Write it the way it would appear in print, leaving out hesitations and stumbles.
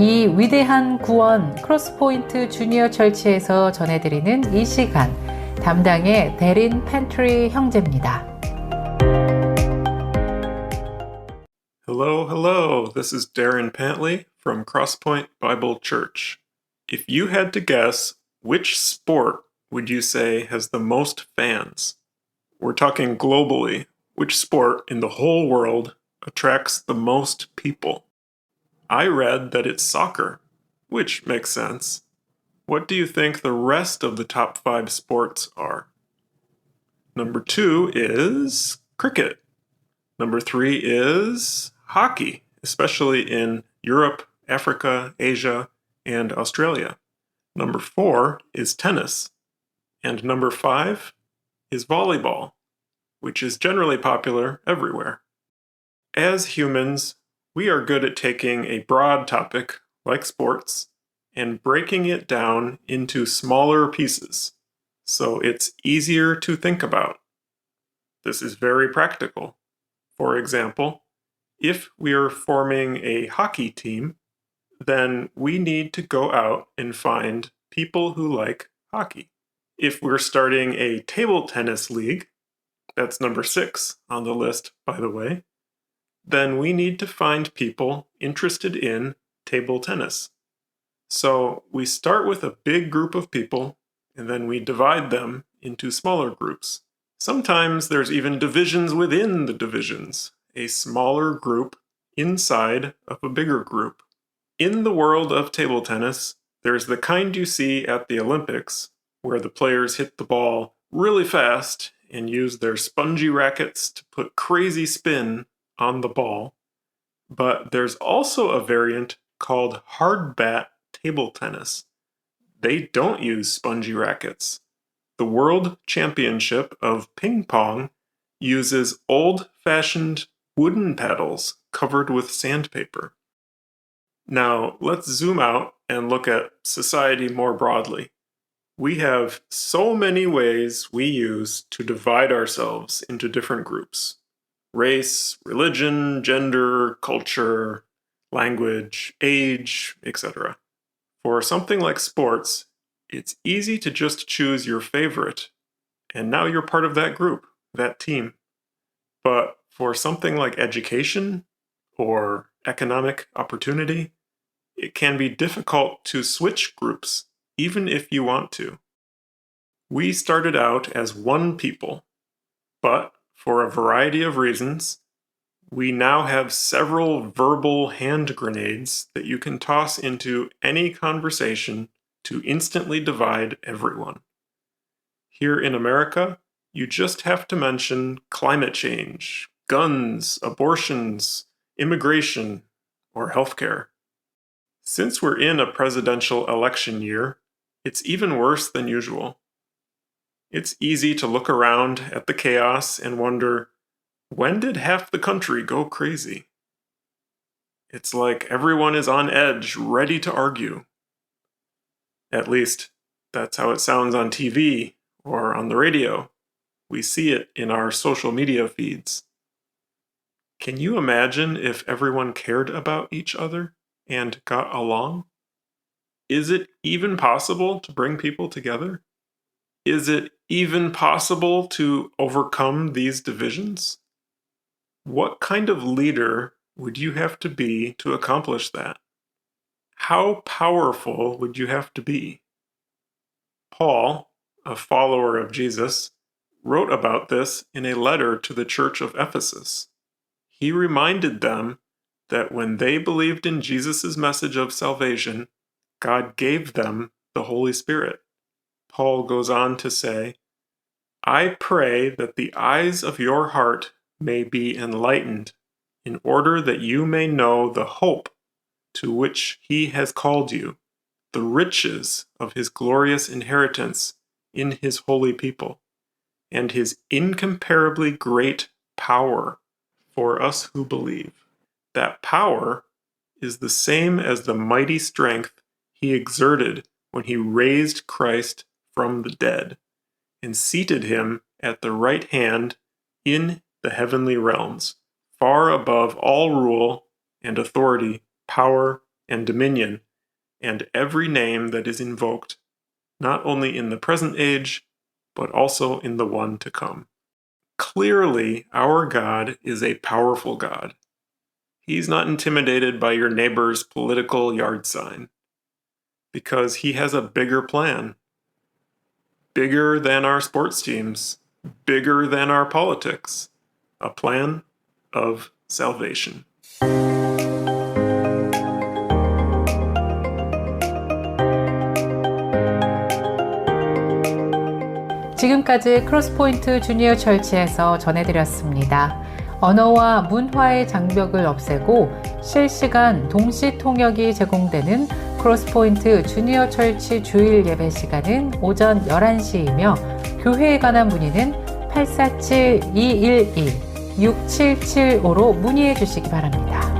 이 위대한 구원 크로스포인트 주니어 철치에서 전해드리는 이 시간, 담당의 데린 팬트리 형제입니다. Hello. This is Darin Pantley from Crosspoint Bible Church. If you had to guess, which sport would you say has the most fans? We're talking globally. Which sport in the whole world attracts the most people? I read that it's soccer, which makes sense. What do you think the rest of the top 5 sports are? Number 2 is cricket. Number 3 is hockey, especially in Europe, Africa, Asia, and Australia. Number 4 is tennis. And number 5 is volleyball, which is generally popular everywhere. As humans, we are good at taking a broad topic, like sports, and breaking it down into smaller pieces, so it's easier to think about. This is very practical. For example, if we are forming a hockey team, then we need to go out and find people who like hockey. If we're starting a table tennis league, that's number 6 on the list, by the way, then we need to find people interested in table tennis. So we start with a big group of people, and then we divide them into smaller groups. Sometimes there's even divisions within the divisions, a smaller group inside of a bigger group. In the world of table tennis, there's the kind you see at the Olympics, where the players hit the ball really fast and use their spongy rackets to put crazy spin on the ball. But there's also a variant called hard bat table tennis. They don't use spongy rackets. The World Championship of Ping Pong uses old-fashioned wooden paddles covered with sandpaper. Now, let's zoom out and look at society more broadly. We have so many ways we use to divide ourselves into different groups: race, religion, gender, culture, language, age, etc. For something like sports, it's easy to just choose your favorite, and now you're part of that group, that team. But for something like education or economic opportunity, it can be difficult to switch groups, even if you want to. We started out as one people, but for a variety of reasons, we now have several verbal hand grenades that you can toss into any conversation to instantly divide everyone. Here in America, you just have to mention climate change, guns, abortions, immigration, or healthcare. Since we're in a presidential election year, it's even worse than usual. It's easy to look around at the chaos and wonder, when did half the country go crazy? It's like everyone is on edge, ready to argue. At least, that's how it sounds on TV or on the radio. We see it in our social media feeds. Can you imagine if everyone cared about each other and got along? Is it even possible to bring people together? Is it even possible to overcome these divisions? What kind of leader would you have to be to accomplish that? How powerful would you have to be? Paul, a follower of Jesus, wrote about this in a letter to the church of Ephesus. He reminded them that when they believed in Jesus' message of salvation, God gave them the Holy Spirit. Paul goes on to say, "I pray that the eyes of your heart may be enlightened, in order that you may know the hope to which he has called you, the riches of his glorious inheritance in his holy people, and his incomparably great power for us who believe." That power is the same as the mighty strength he exerted when he raised Christ from the dead and seated him at the right hand in the heavenly realms, far above all rule and authority, power and dominion, and every name that is invoked, not only in the present age, but also in the one to come. Clearly, our God is a powerful God. He's not intimidated by your neighbor's political yard sign, because he has a bigger plan. Bigger than our sports teams, bigger than our politics. A plan of salvation. 지금까지 크로스포인트 주니어 철치에서 전해드렸습니다. 언어와 문화의 장벽을 없애고 실시간 동시 통역이 제공되는 크로스포인트 주니어 철치 주일 예배 시간은 오전 11시이며 교회에 관한 문의는 847-211-6775로 문의해 주시기 바랍니다.